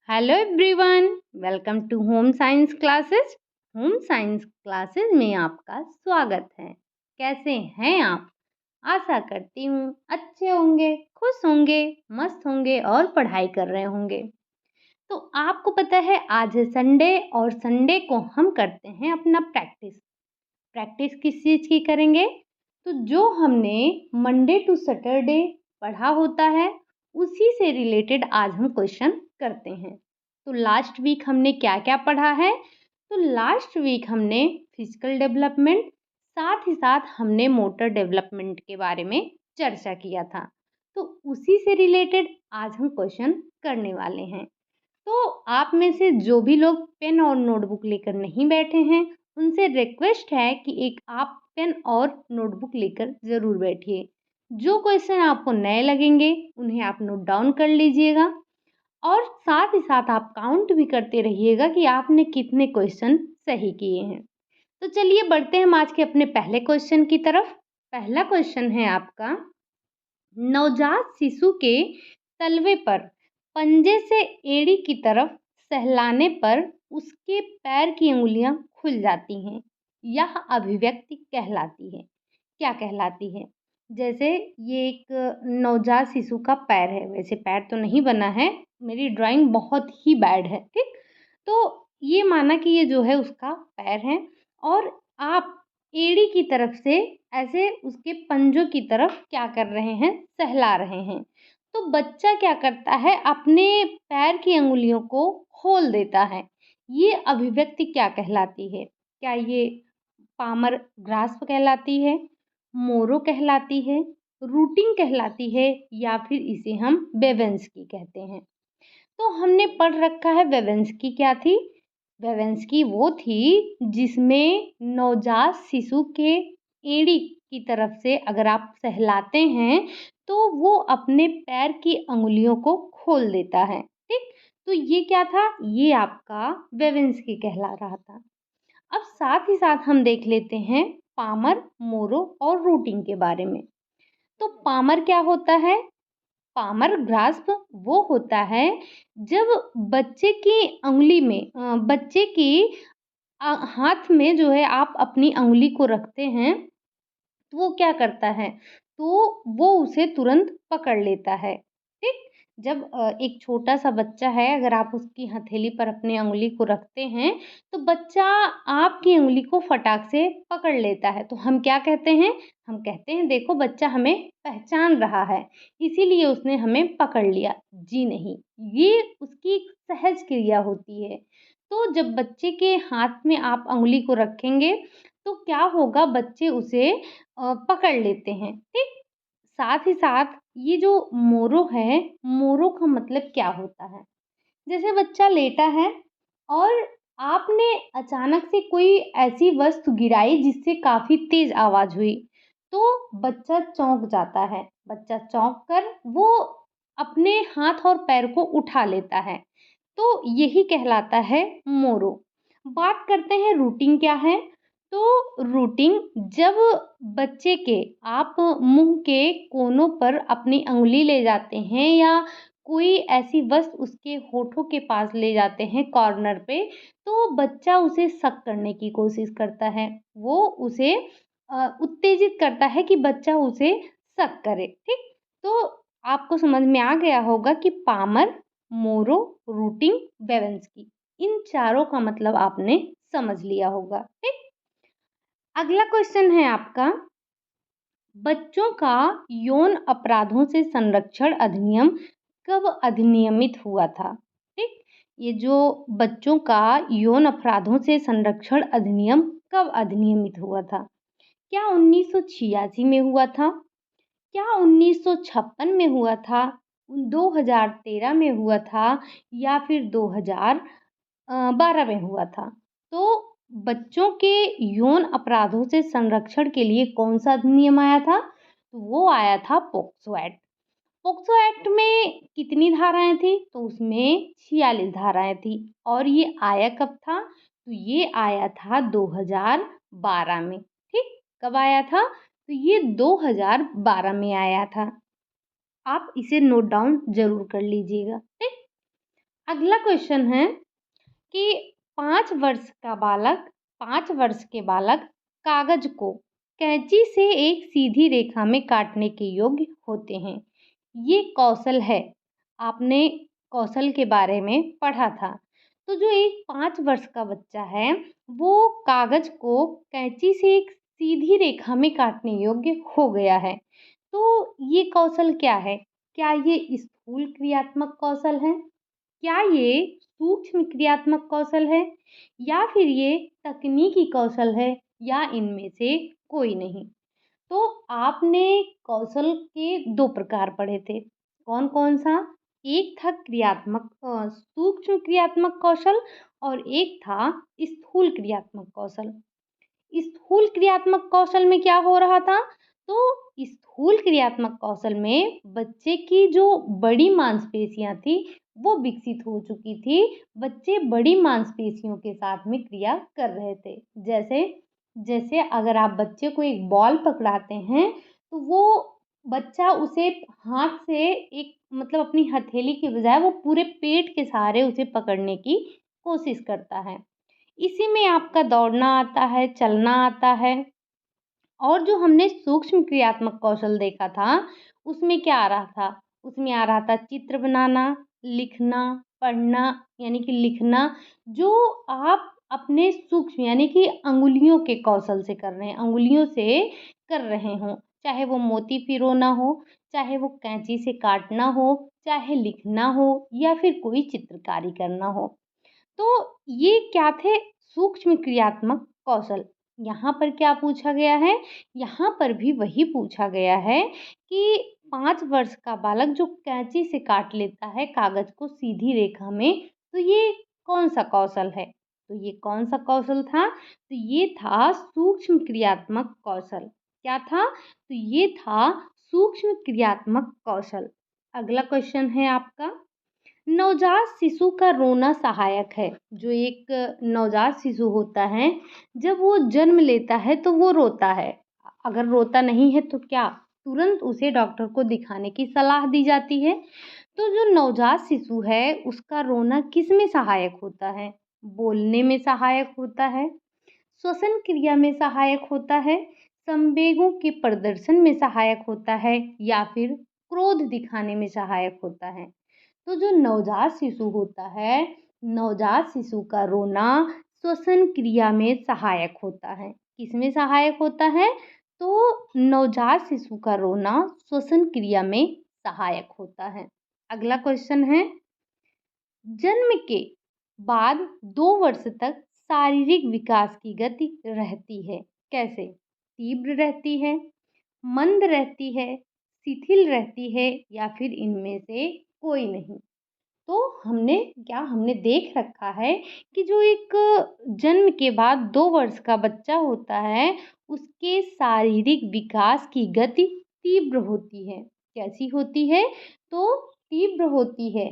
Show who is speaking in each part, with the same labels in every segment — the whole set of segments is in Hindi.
Speaker 1: Hello everyone, welcome to home science classes. Home science classes में आपका स्वागत है। कैसे हैं आप? आशा करती हूँ अच्छे होंगे, खुश होंगे, मस्त होंगे और पढ़ाई कर रहे होंगे। तो आपको पता है आज है संडे और संडे को हम करते हैं अपना प्रैक्टिस। प्रैक्टिस किस चीज़ की करेंगे? तो जो हमने मंडे टू सैटरडे पढ़ा होता है उसी से रिलेटेड आज हम क्वेश्चन करते हैं। तो लास्ट वीक हमने क्या क्या पढ़ा है? तो लास्ट वीक हमने फिजिकल डेवलपमेंट साथ ही साथ हमने मोटर डेवलपमेंट के बारे में चर्चा किया था। तो उसी से रिलेटेड आज हम क्वेश्चन करने वाले हैं। तो आप में से जो भी लोग पेन और नोटबुक लेकर नहीं बैठे हैं उनसे रिक्वेस्ट है कि एक आप पेन और नोटबुक लेकर ज़रूर बैठिए। जो क्वेश्चन आपको नए लगेंगे उन्हें आप नोट डाउन कर लीजिएगा और साथ ही साथ आप काउंट भी करते रहिएगा कि आपने कितने क्वेश्चन सही किए हैं। तो चलिए बढ़ते हैं हम आज के अपने पहले क्वेश्चन की तरफ। पहला क्वेश्चन है आपका, नवजात शिशु के तलवे पर पंजे से एड़ी की तरफ सहलाने पर उसके पैर की उंगलियां खुल जाती हैं। यह अभिव्यक्ति कहलाती है, क्या कहलाती है? जैसे ये एक नवजात शिशु का पैर है, वैसे पैर तो नहीं बना है, मेरी ड्राइंग बहुत ही बैड है, ठीक। तो ये माना कि ये जो है उसका पैर है और आप एड़ी की तरफ से ऐसे उसके पंजों की तरफ क्या कर रहे हैं, सहला रहे हैं। तो बच्चा क्या करता है, अपने पैर की अंगुलियों को खोल देता है। ये अभिव्यक्ति क्या कहलाती है? क्या ये पामर ग्रास्प कहलाती है, मोरो कहलाती है, रूटिंग कहलाती है या फिर इसे हम बेवेंस्की कहते हैं? तो हमने पढ़ रखा है वेवेंस्की क्या थी। वेवेंस्की वो थी जिसमें नवजात शिशु के एड़ी की तरफ से अगर आप सहलाते हैं तो वो अपने पैर की अंगुलियों को खोल देता है, ठीक। तो ये क्या था, ये आपका वेवेंस्की कहला रहा था। अब साथ ही साथ हम देख लेते हैं पामर, मोरो और रूटिंग के बारे में। तो पामर क्या होता है? पामर ग्रास्प वो होता है जब बच्चे की अंगुली में बच्चे की हाथ में जो है आप अपनी अंगुली को रखते हैं तो वो क्या करता है, तो वो उसे तुरंत पकड़ लेता है, ठीक। जब एक छोटा सा बच्चा है, अगर आप उसकी हथेली पर अपनी अंगुली को रखते हैं तो बच्चा आपकी अंगुली को फटाक से पकड़ लेता है। तो हम क्या कहते हैं, हम कहते हैं देखो बच्चा हमें पहचान रहा है इसीलिए उसने हमें पकड़ लिया। जी नहीं, ये उसकी एक सहज क्रिया होती है। तो जब बच्चे के हाथ में आप अंगुली को रखेंगे तो क्या होगा, बच्चे उसे पकड़ लेते हैं, ठीक। साथ ही साथ ये जो मोरो है, मोरो का मतलब क्या होता है? जैसे बच्चा लेटा है और आपने अचानक से कोई ऐसी वस्तु गिराई जिससे काफ़ी तेज़ आवाज़ हुई, तो बच्चा चौंक जाता है। बच्चा चौंक कर वो अपने हाथ और पैर को उठा लेता है, तो यही कहलाता है मोरो। बात करते हैं रूटिंग क्या है? तो रूटिंग जब बच्चे के आप मुंह के कोनों पर अपनी अंगुली ले जाते हैं या कोई ऐसी वस्तु उसके होठों के पास ले जाते हैं कॉर्नर पे, तो बच्चा उसे सक करने की कोशिश करता है। वो उसे उत्तेजित करता है कि बच्चा उसे सक करे, ठीक। तो आपको समझ में आ गया होगा कि पामर, मोरो, रूटिंग, बेवेंस्की, इन चारों का मतलब आपने समझ लिया होगा, ठीक। अगला क्वेश्चन है आपका, बच्चों का यौन अपराधों से संरक्षण अधिनियम कब अधिनियमित हुआ था? ठीक, ये जो बच्चों का यौन अपराधों से संरक्षण अधिनियम कब अधिनियमित हुआ था? क्या 1986 में हुआ था? क्या 1956 में हुआ था? 2013 में हुआ था या फिर 2012 में हुआ था? तो बच्चों के यौन अपराधों से संरक्षण के लिए कौन सा अधिनियम आया था? तो वो आया था पोक्सो एक्ट। पोक्सो एक्ट में कितनी धाराएं थी? तो उसमें 46 धाराएं थी। और ये आया कब था? तो ये आया था 2012 में, ठीक। कब आया था? तो ये 2012 में आया था। आप इसे नोट डाउन जरूर कर लीजिएगा, ठीक। अगला क्वेश्चन है कि 5 वर्ष के बालक कागज को कैंची से एक सीधी रेखा में काटने के योग्य होते हैं। ये कौशल है। आपने कौशल के बारे में पढ़ा था। तो जो एक 5 वर्ष का बच्चा है वो कागज को कैंची से एक सीधी रेखा में काटने योग्य हो गया है। तो ये कौशल क्या है? क्या ये स्थूल क्रियात्मक कौशल है? क्या ये सूक्ष्म क्रियात्मक कौशल है या फिर ये तकनीकी कौशल है या इनमें से कोई नहीं? तो आपने कौशल के 2 प्रकार पढ़े थे। कौन-कौन सा? एक था सूक्ष्म क्रियात्मक कौशल और एक था स्थूल क्रियात्मक कौशल। स्थूल क्रियात्मक कौशल में क्या हो रहा था? तो स्थूल क्रियात्मक कौशल में बच्चे की जो बड़ी मांसपेशियां थी वो विकसित हो चुकी थी। बच्चे बड़ी मांसपेशियों के साथ में क्रिया कर रहे थे। जैसे जैसे अगर आप बच्चे को एक बॉल पकड़ाते हैं तो वो बच्चा उसे हाथ से एक मतलब अपनी हथेली के बजाय वो पूरे पेट के सहारे उसे पकड़ने की कोशिश करता है। इसी में आपका दौड़ना आता है, चलना आता है। और जो हमने सूक्ष्म क्रियात्मक कौशल देखा था, उसमें क्या आ रहा था? उसमें आ रहा था चित्र बनाना, लिखना, पढ़ना यानी कि लिखना, जो आप अपने सूक्ष्म यानी कि अंगुलियों के कौशल से कर रहे हैं, अंगुलियों से कर रहे हों। चाहे वो मोती पिरोना हो, चाहे वो कैंची से काटना हो, चाहे लिखना हो या फिर कोई चित्रकारी करना हो। तो ये क्या थे? सूक्ष्म क्रियात्मक कौशल। यहाँ पर क्या पूछा गया है? यहाँ पर भी वही पूछा गया है कि 5 वर्ष का बालक जो कैंची से काट लेता है कागज को सीधी रेखा में, तो ये कौन सा कौशल है? तो ये कौन सा कौशल था? तो ये था सूक्ष्म क्रियात्मक कौशल। क्या था? तो ये था सूक्ष्म क्रियात्मक कौशल। अगला क्वेश्चन है आपका, नवजात शिशु का रोना सहायक है। जो एक नवजात शिशु होता है जब वो जन्म लेता है तो वो रोता है। अगर रोता नहीं है तो क्या तुरंत उसे डॉक्टर को दिखाने की सलाह दी जाती है। तो जो नवजात शिशु है उसका रोना किस में सहायक होता है? बोलने में सहायक होता है, श्वसन क्रिया में सहायक होता है, संवेगों के प्रदर्शन में सहायक होता है या फिर क्रोध दिखाने में सहायक होता है। तो जो नवजात शिशु होता है, नवजात शिशु का रोना श्वसन क्रिया में सहायक होता है। किसमें सहायक होता है? तो नवजात शिशु का रोना श्वसन क्रिया में सहायक होता है। अगला क्वेश्चन है, जन्म के बाद 2 वर्ष तक शारीरिक विकास की गति रहती है। कैसे? तीव्र रहती है, मंद रहती है, शिथिल रहती है या फिर इनमें से कोई नहीं। तो हमने देख रखा है कि जो एक जन्म के बाद 2 वर्ष का बच्चा होता है उसके शारीरिक विकास की गति तीव्र होती है। कैसी होती है? तो तीव्र होती है।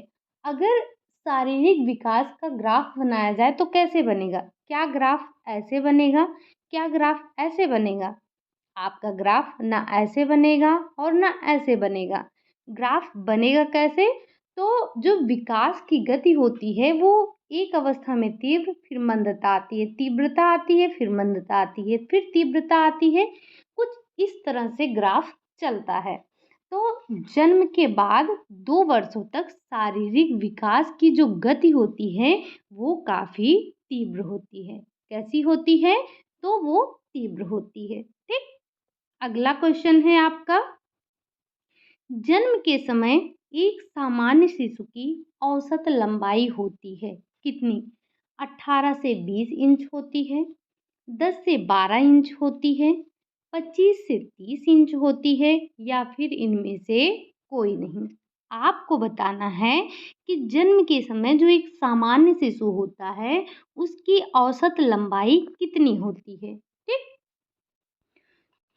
Speaker 1: अगर शारीरिक विकास का ग्राफ बनाया जाए तो कैसे बनेगा? क्या ग्राफ ऐसे बनेगा? क्या ग्राफ ऐसे बनेगा? आपका ग्राफ ना ऐसे बनेगा और ना ऐसे बनेगा। ग्राफ बनेगा कैसे? तो जो विकास की गति होती है वो एक अवस्था में तीव्र, फिर मंदता आती है, तीव्रता आती है, फिर मंदता आती है, फिर तीव्रता आती है। कुछ इस तरह से ग्राफ चलता है। तो जन्म के बाद 2 वर्षों तक शारीरिक विकास की जो गति होती है वो काफ़ी तीव्र होती है। कैसी होती है? तो वो तीव्र होती है। ठीक? अगला क्वेश्चन है आपका, जन्म के समय एक सामान्य शिशु की औसत लंबाई होती है कितनी? 18 से 20 इंच होती है, 10 से 12 इंच होती है, 25 से 30 इंच होती है या फिर इनमें से कोई नहीं। आपको बताना है कि जन्म के समय जो एक सामान्य शिशु होता है उसकी औसत लंबाई कितनी होती है। ठीक?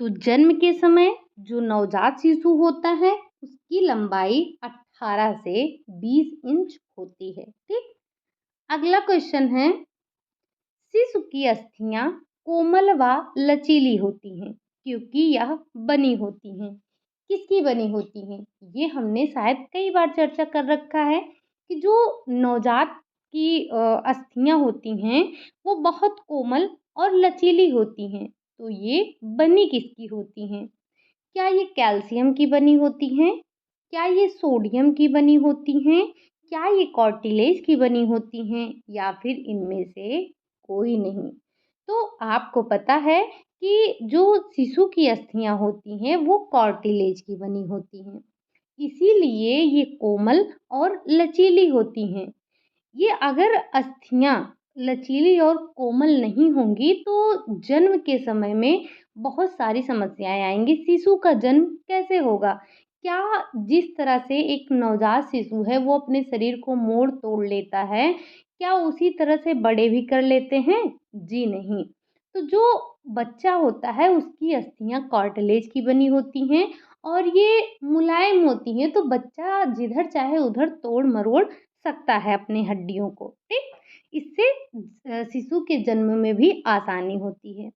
Speaker 1: तो जन्म के समय जो नवजात शिशु होता है उसकी लंबाई 18 से 20 इंच होती है। ठीक? अगला क्वेश्चन है, शिशु की अस्थियां कोमल व लचीली होती हैं क्योंकि यह बनी होती हैं। किसकी बनी होती हैं? ये हमने शायद कई बार चर्चा कर रखा है कि जो नवजात की अस्थियाँ होती हैं वो बहुत कोमल और लचीली होती हैं। तो ये बनी किसकी होती हैं? क्या ये कैल्शियम की बनी होती हैं? क्या ये सोडियम की बनी होती हैं? क्या ये कार्टिलेज की बनी होती हैं? या फिर इनमें से कोई नहीं? तो आपको पता है कि जो शिशु की अस्थियाँ होती हैं वो कार्टिलेज की बनी होती हैं। इसीलिए ये कोमल और लचीली होती हैं। ये अगर अस्थियाँ लचीली और कोमल नहीं होंगी तो जन्म के समय में बहुत सारी समस्याएँ आएँगी। शिशु का जन्म कैसे होगा? क्या जिस तरह से एक नवजात शिशु है वो अपने शरीर को मोड़-तोड़ लेता है, क्या उसी तरह से बड़े भी कर लेते हैं? जी नहीं। तो जो बच्चा होता है उसकी अस्थियाँ कार्टिलेज की बनी होती हैं और ये मुलायम होती हैं, तो बच्चा जिधर चाहे उधर तोड़-मरोड़ सकता है अपनी हड्डियों को, ठीक? इससे शिशु के जन्म में भी आसानी होती है।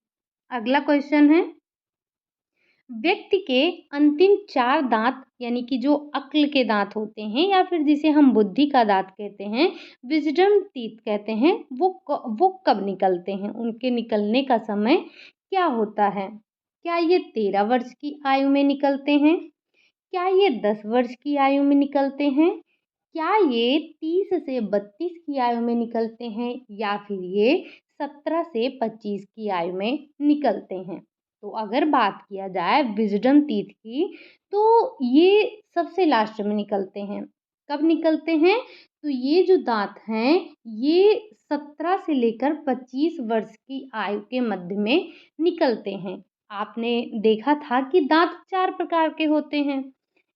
Speaker 1: अगला क्वेश्चन है, व्यक्ति के अंतिम 4 दाँत यानी कि जो अक्ल के दाँत होते हैं या फिर जिसे हम बुद्धि का दाँत कहते हैं, विज़डम टीथ कहते हैं, वो कब निकलते हैं? उनके निकलने का समय क्या होता है? क्या ये 13 वर्ष की आयु में निकलते हैं? क्या ये 10 वर्ष की आयु में निकलते हैं? क्या ये 30 से 32 की आयु में निकलते हैं या फिर ये 17 से 25 की आयु में निकलते हैं? तो अगर बात किया जाए विज़डम टीथ की, तो ये सबसे लास्ट में निकलते हैं। कब निकलते हैं? तो ये जो दाँत हैं, ये 17 से लेकर 25 वर्ष की आयु के मध्य में निकलते हैं। आपने देखा था कि दाँत 4 प्रकार के होते हैं।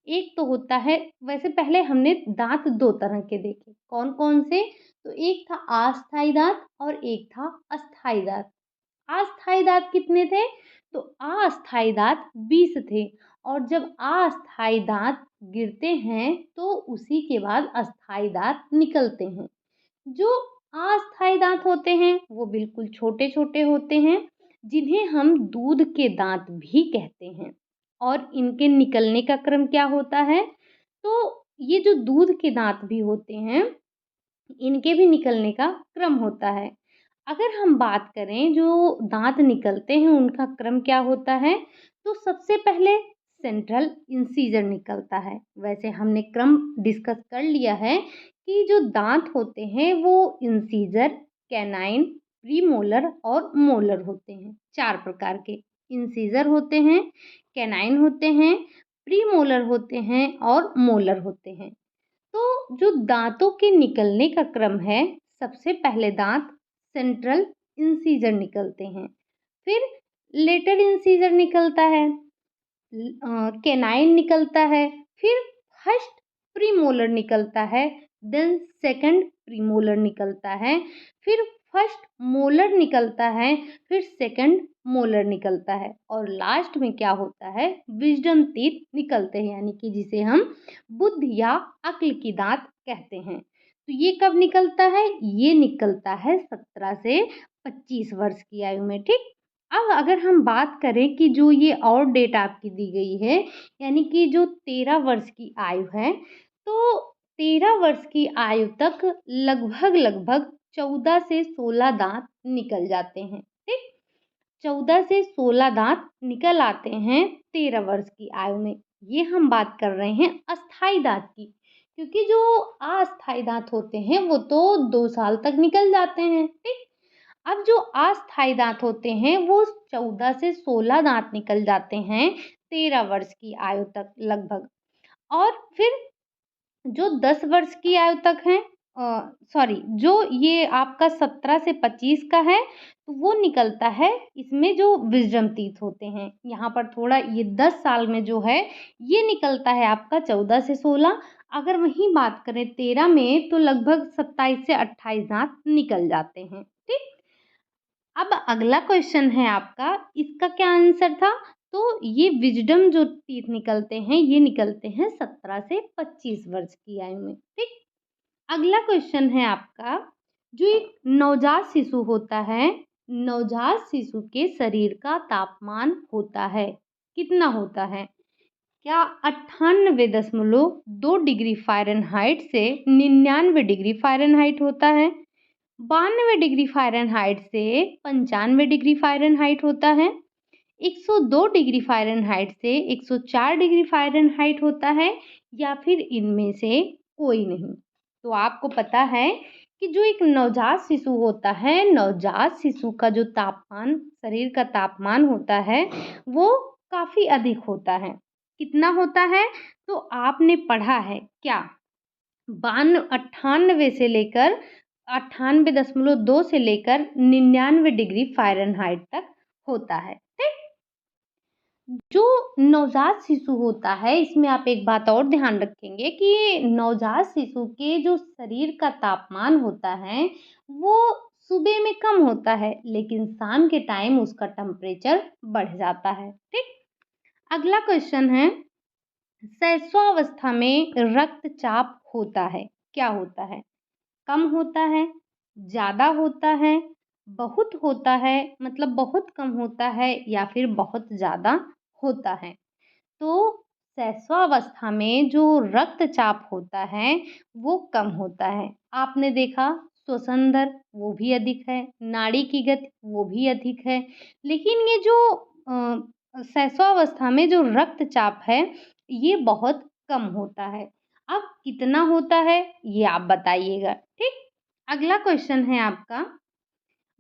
Speaker 1: एक तो होता है, वैसे पहले हमने दाँत 2 तरह के देखे, कौन-कौन से? तो एक था अस्थायी दाँत और एक था अस्थायी दाँत। अस्थायी दाँत कितने थे? तो अस्थायी दाँत 20 थे और जब अस्थायी दाँत गिरते हैं तो उसी के बाद अस्थायी दाँत निकलते हैं। जो अस्थायी दाँत होते हैं वो बिल्कुल छोटे-छोटे होते हैं, जिन्हें हम दूध के दाँत भी कहते हैं। और इनके निकलने का क्रम क्या होता है? तो ये जो दूध के दाँत भी होते हैं, इनके भी निकलने का क्रम होता है। अगर हम बात करें जो दाँत निकलते हैं उनका क्रम क्या होता है? तो सबसे पहले सेंट्रल इंसीजर निकलता है। वैसे हमने क्रम डिस्कस कर लिया है कि जो दाँत होते हैं वो इंसीजर, कैनाइन, प्रीमोलर और मोलर होते हैं। 4 प्रकार के इंसीजर होते हैं, कैनाइन होते हैं, प्रीमोलर होते हैं और मोलर होते हैं। तो जो दाँतों के निकलने का क्रम है, सबसे पहले दाँत सेंट्रल इंसीजर निकलते हैं, फिर लेटर इंसीजर निकलता है, कैनाइन निकलता है, फिर फर्स्ट प्रीमोलर निकलता है, देन सेकंड प्रीमोलर निकलता है, फिर फर्स्ट मोलर निकलता है, फिर सेकंड मोलर निकलता है और लास्ट में क्या होता है? विज़डम टीथ निकलते हैं, यानी कि जिसे हम बुद्धि या अक्ल की दाँत कहते हैं। तो ये कब निकलता है? ये निकलता है 17 से 25 वर्ष की आयु में, ठीक? अब अगर हम बात करें कि जो ये और डेट आपकी दी गई है, यानी कि जो 13 वर्ष की आयु है, तो 13 वर्ष की आयु तक लगभग 14 से 16 दाँत निकल जाते हैं, ठीक? 14 से 16 दाँत निकल आते हैं 13 वर्ष की आयु में। ये हम बात कर रहे हैं अस्थायी दाँत की, क्योंकि जो अस्थायी दाँत होते हैं वो तो 2 साल तक निकल जाते हैं, ठीक? अब जो अस्थायी दाँत होते हैं वो 14 से 16 दाँत निकल जाते हैं 13 वर्ष की आयु तक लगभग। और फिर जो 10 वर्ष की आयु तक है, सॉरी, जो ये आपका 17 से 25 का है, तो वो निकलता है, इसमें जो विज़डम टीथ होते हैं, यहाँ पर थोड़ा ये 10 साल में जो है ये निकलता है आपका 14 से 16। अगर वहीं बात करें 13 में तो लगभग 27 से 28 दाँत निकल जाते हैं, ठीक? अब अगला क्वेश्चन है आपका, इसका क्या आंसर था? तो ये विज़डम जो टीथ निकलते हैं ये निकलते हैं 17 से 25 वर्ष की आयु में, ठीक? अगला क्वेश्चन है आपका, जो एक नवजात शिशु होता है, नवजात शिशु के शरीर का तापमान होता है, कितना होता है? क्या 98.2 डिग्री फ़ारेनहाइट से 99 डिग्री फ़ारेनहाइट होता है? 92 डिग्री फ़ारेनहाइट से 95 डिग्री फ़ारेनहाइट होता है? 102 डिग्री फ़ारेनहाइट से 104 डिग्री फ़ारेनहाइट होता है, या फिर इनमें से कोई नहीं? तो आपको पता है कि जो एक नवजात शिशु होता है, नवजात शिशु का जो तापमान, शरीर का तापमान होता है, वो काफ़ी अधिक होता है। कितना होता है? तो आपने पढ़ा है क्या? 98 से लेकर 98.2 से लेकर 99 डिग्री फ़ारेनहाइट तक होता है। ठीक? जो नवजात शिशु होता है, इसमें आप एक बात और ध्यान रखेंगे कि नवजात शिशु के जो शरीर का तापमान होता है, वो सुबह में कम होता है, लेकिन शाम के टाइम उसका टेम्परेचर बढ़ जाता है। ठीक? अगला क्वेश्चन है, शैशवावस्था में रक्तचाप होता है, क्या होता है? कम होता है, ज़्यादा होता है, बहुत होता है, मतलब बहुत कम होता है, या फिर बहुत ज़्यादा होता है? तो शैशवावस्था में जो रक्तचाप होता है, वो कम होता है। आपने देखा श्वसन दर वो भी अधिक है, नाड़ी की गति वो भी अधिक है, लेकिन ये जो शैशवावस्था में जो रक्तचाप है, ये बहुत कम होता है। अब कितना होता है, ये आप बताइएगा। ठीक? अगला क्वेश्चन है आपका,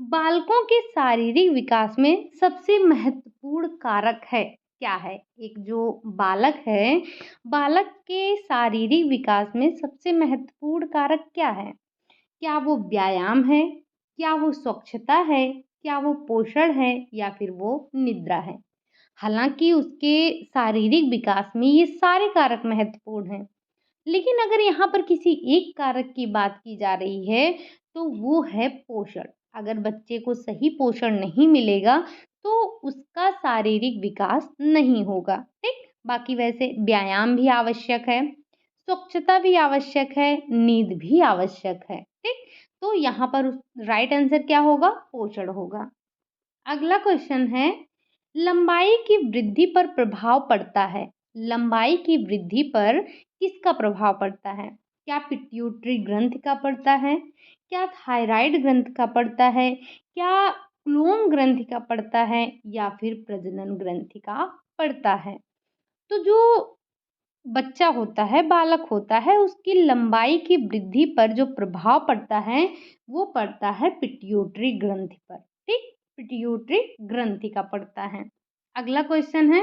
Speaker 1: बालकों के शारीरिक विकास में सबसे महत्वपूर्ण कारक है, क्या है? एक जो बालक है, बालक के शारीरिक विकास में सबसे महत्वपूर्ण कारक क्या है? क्या वो व्यायाम है? क्या वो स्वच्छता है? क्या वो पोषण है? या फिर वो निद्रा है? हालांकि उसके शारीरिक विकास में ये सारे कारक महत्वपूर्ण हैं, लेकिन अगर यहाँ पर किसी एक कारक की बात की जा रही है, तो वो है पोषण। अगर बच्चे को सही पोषण नहीं मिलेगा, तो उसका शारीरिक विकास नहीं होगा। ठीक? बाकी वैसे व्यायाम भी आवश्यक है, स्वच्छता भी आवश्यक है, नींद भी आवश्यक है। ठीक? तो यहाँ पर राइट आंसर क्या होगा? पोषण होगा। अगला क्वेश्चन है, लंबाई की वृद्धि पर प्रभाव पड़ता है, लंबाई की वृद्धि पर किसका प्रभाव पड़ता है? क्या पिट्यूटरी ग्रंथि का पड़ता है? क्या थायराइड ग्रंथि का पड़ता है? क्या क्लोम ग्रंथि का पड़ता है? या फिर प्रजनन ग्रंथि का पड़ता है? तो जो बच्चा होता है, बालक होता है, उसकी लंबाई की वृद्धि पर जो प्रभाव पड़ता है, वो पड़ता है पिट्यूटरी ग्रंथि पर। ठीक? पिट्यूटरी ग्रंथि का पड़ता है। अगला क्वेश्चन है,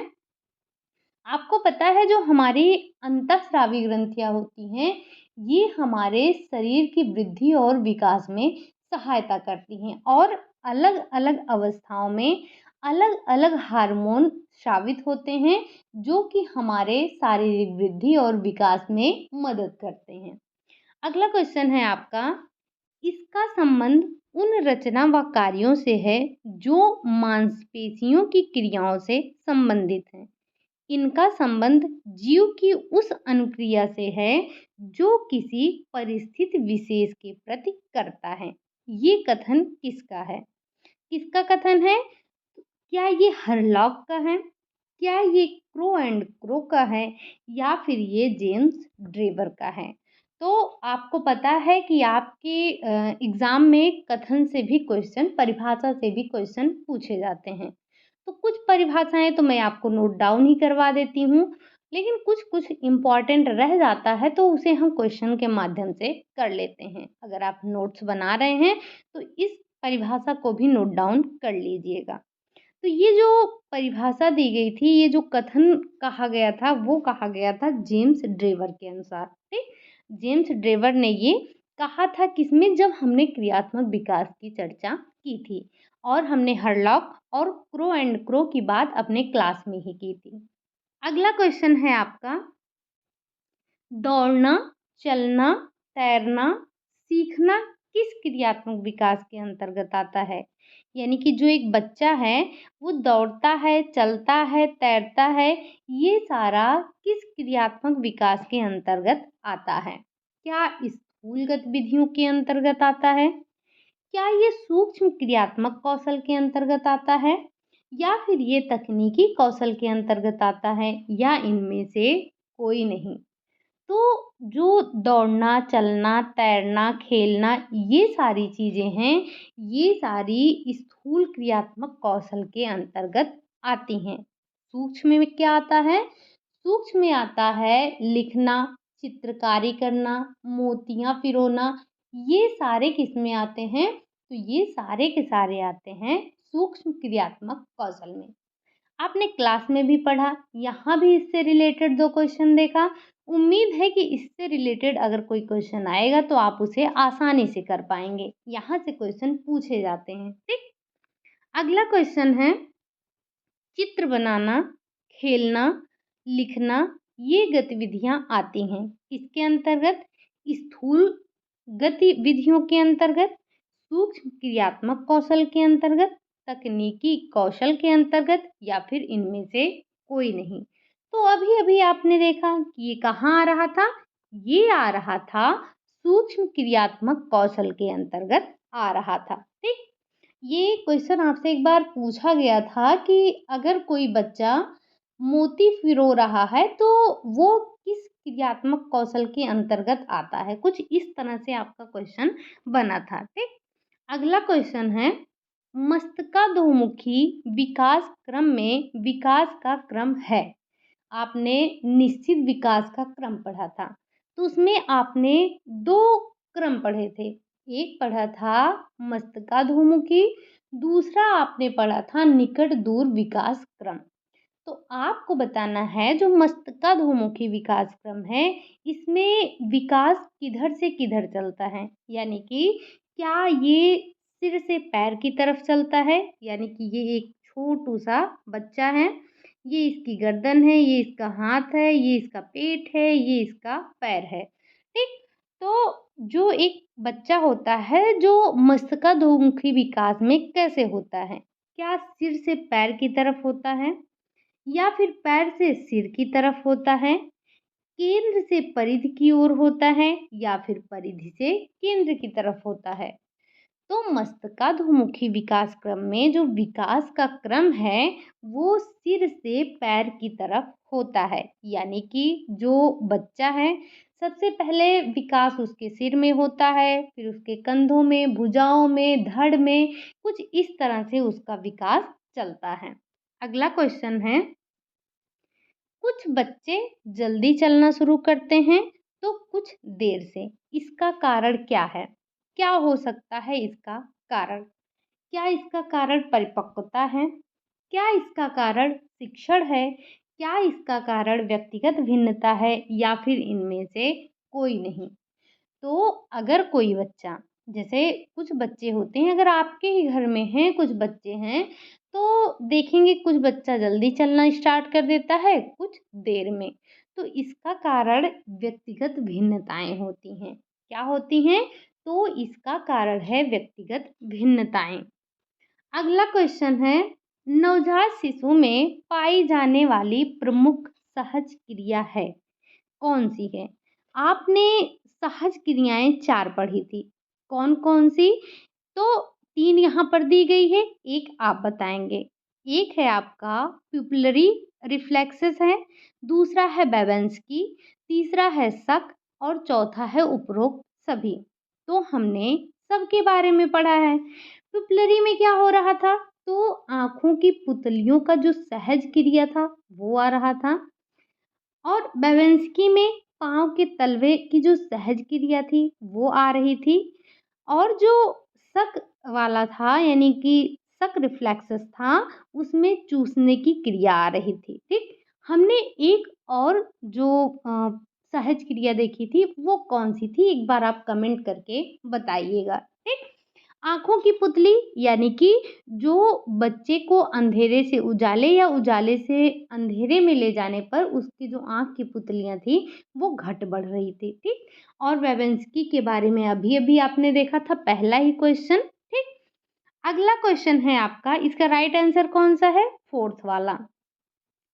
Speaker 1: आपको पता है जो हमारी अंतःस्रावी ग्रंथियां होती हैं, ये हमारे शरीर की वृद्धि और विकास में सहायता करती हैं, और अलग अलग अवस्थाओं में अलग अलग हार्मोन स्रावित होते हैं, जो कि हमारे शारीरिक वृद्धि और विकास में मदद करते हैं। अगला क्वेश्चन है आपका, इसका संबंध उन रचना व कार्यों से है जो मांसपेशियों की क्रियाओं से संबंधित हैं। इनका संबंध जीव की उस अनुक्रिया से है जो किसी परिस्थिति विशेष के प्रति करता है। ये कथन किसका है? किसका कथन है? क्या ये हरलॉक का है? क्या ये क्रो एंड क्रो का है? या फिर ये जेम्स ड्रेवर का है? तो आपको पता है कि आपके एग्ज़ाम में कथन से भी क्वेश्चन, परिभाषा से भी क्वेश्चन पूछे जाते हैं। तो कुछ परिभाषाएं तो मैं आपको नोट डाउन ही करवा देती हूँ, लेकिन कुछ कुछ इम्पॉर्टेंट रह जाता है, तो उसे हम क्वेश्चन के माध्यम से कर लेते हैं। अगर आप नोट्स बना रहे हैं, तो इस परिभाषा को भी नोट डाउन कर लीजिएगा। तो ये जो परिभाषा दी गई थी, ये जो कथन कहा गया था, वो कहा गया था जेम्स ड्रेवर के अनुसार। ठीक? जेम्स ड्रेवर ने ये कहा था किसमें? जब हमने क्रियात्मक विकास की चर्चा की थी, और हमने हरलॉक और क्रो एंड क्रो की बात अपने क्लास में ही की थी। अगला क्वेश्चन है आपका, दौड़ना, चलना, तैरना, सीखना किस क्रियात्मक विकास के अंतर्गत आता है? यानी कि जो एक बच्चा है, वो दौड़ता है, चलता है, तैरता है, ये सारा किस क्रियात्मक विकास के अंतर्गत आता है? क्या स्थूल गतिविधियों के अंतर्गत आता है? क्या ये सूक्ष्म क्रियात्मक कौशल के अंतर्गत आता है? या फिर ये तकनीकी कौशल के अंतर्गत आता है या इनमें से कोई नहीं। तो जो दौड़ना, चलना, तैरना, खेलना ये सारी चीज़ें हैं, ये सारी स्थूल क्रियात्मक कौशल के अंतर्गत आती हैं। सूक्ष्म में क्या आता है? सूक्ष्म में आता है लिखना, चित्रकारी करना, मोतियाँ पिरोना, ये सारे किस में आते हैं? तो ये सारे के सारे आते हैं सूक्ष्म क्रियात्मक कौशल में। आपने क्लास में भी पढ़ा, यहाँ भी इससे रिलेटेड 2 क्वेश्चन देखा। उम्मीद है कि इससे रिलेटेड अगर कोई क्वेश्चन आएगा तो आप उसे आसानी से कर पाएँगे। यहाँ से क्वेश्चन पूछे जाते हैं, ठीक? अगला क्वेश्चन है चित्र बनाना, खेलना, लिखना ये गतिविधियाँ आती हैं। किसके अंतर्गत? स्थूल गतिविधियों के अंतर्गत, सूक्ष्म क्रियात्मक कौशल के अंतर्गत, तकनीकी कौशल के अंतर्गत या फिर इनमें से कोई नहीं। तो अभी-अभी आपने देखा कि ये कहाँ आ रहा था? ये आ रहा था सूक्ष्म क्रियात्मक कौशल के अंतर्गत आ रहा था, ठीक? ये क्वेश्चन आपसे एक बार पूछा गया था कि अगर कोई बच्चा मोती पिरो रहा है तो वो किस क्रियात्मक कौशल के अंतर्गत आता है? कुछ इस तरह से आपका क्वेश्चन बना था, ठीक? अगला क्वेश्चन है मस्तिष्काधोमुखी विकास क्रम में विकास का क्रम है। आपने निश्चित विकास का क्रम पढ़ा था, तो उसमें आपने 2 क्रम पढ़े थे। एक पढ़ा था मस्तिष्काधोमुखी, दूसरा आपने पढ़ा था निकट दूर विकास क्रम। तो आपको बताना है जो मस्तिष्काधोमुखी विकास क्रम है, इसमें विकास किधर से किधर चलता है? यानी कि क्या ये सिर से पैर की तरफ चलता है? यानी कि ये एक छोटू-सा बच्चा है, ये इसकी गर्दन है, ये इसका हाथ है, ये इसका पेट है, ये इसका पैर है, ठीक? तो जो एक बच्चा होता है जो मस्तिष्काधोमुखी विकास में कैसे होता है? क्या सिर से पैर की तरफ होता है? या फिर पैर से सिर की तरफ होता है, केंद्र से परिधि की ओर होता है या फिर परिधि से केंद्र की तरफ होता है। तो मस्तिष्काधोमुखी विकास क्रम में जो विकास का क्रम है वो सिर से पैर की तरफ होता है। यानी कि जो बच्चा है सबसे पहले विकास उसके सिर में होता है, फिर उसके कंधों में, भुजाओं में, धड़ में, कुछ इस तरह से उसका विकास चलता है। अगला क्वेश्चन है कुछ बच्चे जल्दी चलना शुरू करते हैं तो कुछ देर से। इसका कारण क्या है? क्या हो सकता है इसका कारण? क्या इसका कारण परिपक्वता है? क्या इसका कारण शिक्षण है? क्या इसका कारण व्यक्तिगत भिन्नता है या फिर इनमें से कोई नहीं? तो अगर कोई बच्चा जैसे कुछ बच्चे होते हैं अगर आपके ही घर में हैं कुछ बच्चे हैं तो देखेंगे कुछ बच्चा जल्दी चलना स्टार्ट कर देता है कुछ देर में। तो इसका कारण व्यक्तिगत भिन्नताएं होती हैं। क्या होती हैं? तो इसका कारण है व्यक्तिगत भिन्नताएं। अगला क्वेश्चन है नवजात शिशु में पाई जाने वाली प्रमुख सहज क्रिया है कौन सी है? आपने सहज क्रियाएं 4 पढ़ी थी। कौन-कौन सी? तो 3 यहाँ पर दी गई है, 1 आप बताएँगे। एक है आपका प्यूपिलरी रिफ्लेक्सेस है, दूसरा है बेबेन्स्की, तीसरा है शक और चौथा है उपरोक्त सभी। तो हमने सबके बारे में पढ़ा है। प्यूपिलरी में क्या हो रहा था? तो आँखों की पुतलियों का जो सहज क्रिया था, वो आ रहा था। और बेवेंस्की में पाँव के तलवे की जो सहज क्रिया थी वो आ रही थी और जो शक वाला था यानी कि शक रिफ्लेक्सेस था उसमें चूसने की क्रिया आ रही थी, ठीक? हमने एक और जो सहज क्रिया देखी थी वो कौन सी थी एक बार आप कमेंट करके बताइएगा, ठीक? आँखों की पुतली यानी कि जो बच्चे को अंधेरे से उजाले या उजाले से अंधेरे में ले जाने पर उसकी जो आँख की पुतलियाँ थी वो घट बढ़ रही थी, ठीक? और वेवेंस्की के बारे में अभी-अभी आपने देखा था पहला ही क्वेश्चन, ठीक? अगला क्वेश्चन है आपका इसका राइट आंसर कौन-सा है? 4th वाला।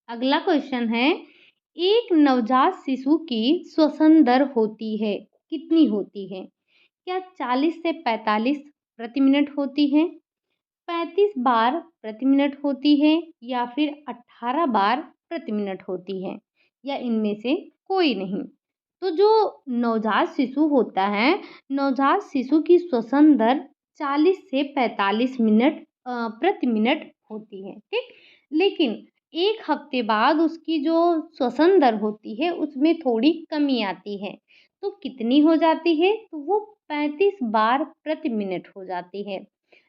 Speaker 1: अगला क्वेश्चन है एक नवजात शिशु की श्वसन दर होती है, कितनी होती है? क्या 40 से 45 प्रति मिनट होती है? 35 बार प्रति मिनट होती है या फिर 18 बार प्रति मिनट होती है, या इनमें से कोई नहीं। तो जो नवजात शिशु होता है, नवजात शिशु की श्वसन दर 40 से 45 मिनट प्रति मिनट होती है, ठीक। लेकिन 1 हफ्ते बाद उसकी जो श्वसन दर होती है उसमें थोड़ी कमी आती है। तो कितनी हो जाती है? तो वो 35 बार प्रति मिनट हो जाती है।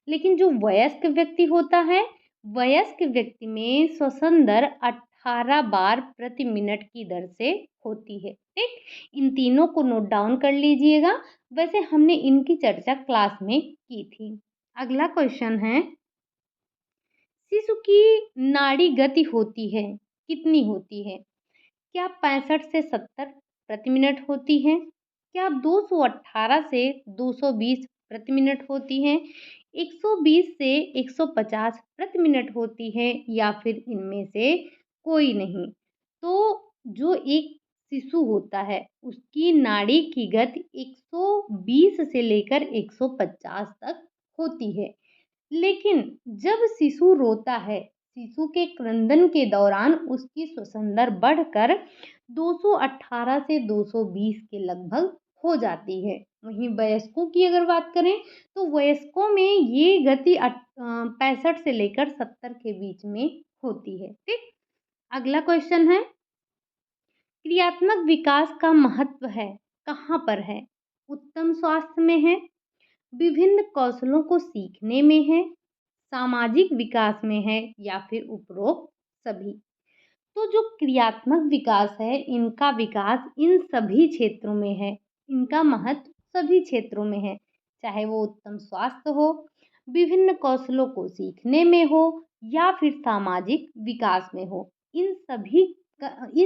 Speaker 1: लेकिन जो वयस्क व्यक्ति होता है, वयस्क व्यक्ति में श्वसन दर 18 बार प्रति मिनट की दर से होती है, ठीक। इन तीनों को नोट डाउन कर लीजिएगा। वैसे हमने इनकी चर्चा क्लास में की थी। अगला क्वेश्चन है, शिशु की नाड़ी गति होती है, कितनी होती है? क्या 65 से 70 प्रति मिनट होती है? क्या 218 से 220 प्रति मिनट होती है? 120 से 150 प्रति मिनट होती है, या फिर इनमें से कोई नहीं? तो जो एक शिशु होता है उसकी नाड़ी की गति 120 से लेकर 150 तक होती है। लेकिन जब शिशु रोता है, शिशु के क्रंदन के दौरान उसकी श्वसन दर बढ़कर 218 से 220 के लगभग हो जाती है। वहीं वयस्कों की अगर बात करें तो वयस्कों में ये गति 65 से लेकर 70 के बीच में होती है, ठीक। अगला क्वेश्चन है, क्रियात्मक विकास का महत्व है कहाँ पर है? उत्तम स्वास्थ्य में है, विभिन्न कौशलों को सीखने में है, सामाजिक विकास में है, या फिर उपरोक्त सभी? तो जो क्रियात्मक विकास है, इनका विकास इन सभी क्षेत्रों में है, इनका महत्व सभी क्षेत्रों में है, चाहे वो उत्तम स्वास्थ्य हो, विभिन्न कौशलों को सीखने में हो, या फिर सामाजिक विकास में हो। इन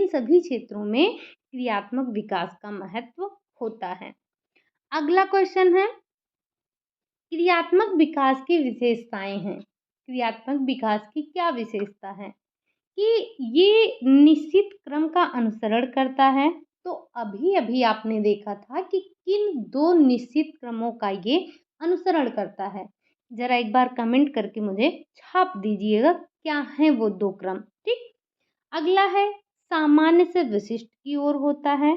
Speaker 1: सभी क्षेत्रों में क्रियात्मक विकास का महत्व होता है। अगला क्वेश्चन है, क्रियात्मक विकास की विशेषताएं हैं। क्रियात्मक विकास की क्या विशेषता है? कि ये निश्चित क्रम का अनुसरण करता है। तो अभी अभी आपने देखा था कि किन 2 निश्चित क्रमों का ये अनुसरण करता है। जरा एक बार कमेंट करके मुझे छाप दीजिएगा क्या है वो 2 क्रम, ठीक। अगला है, सामान्य से विशिष्ट की ओर होता है।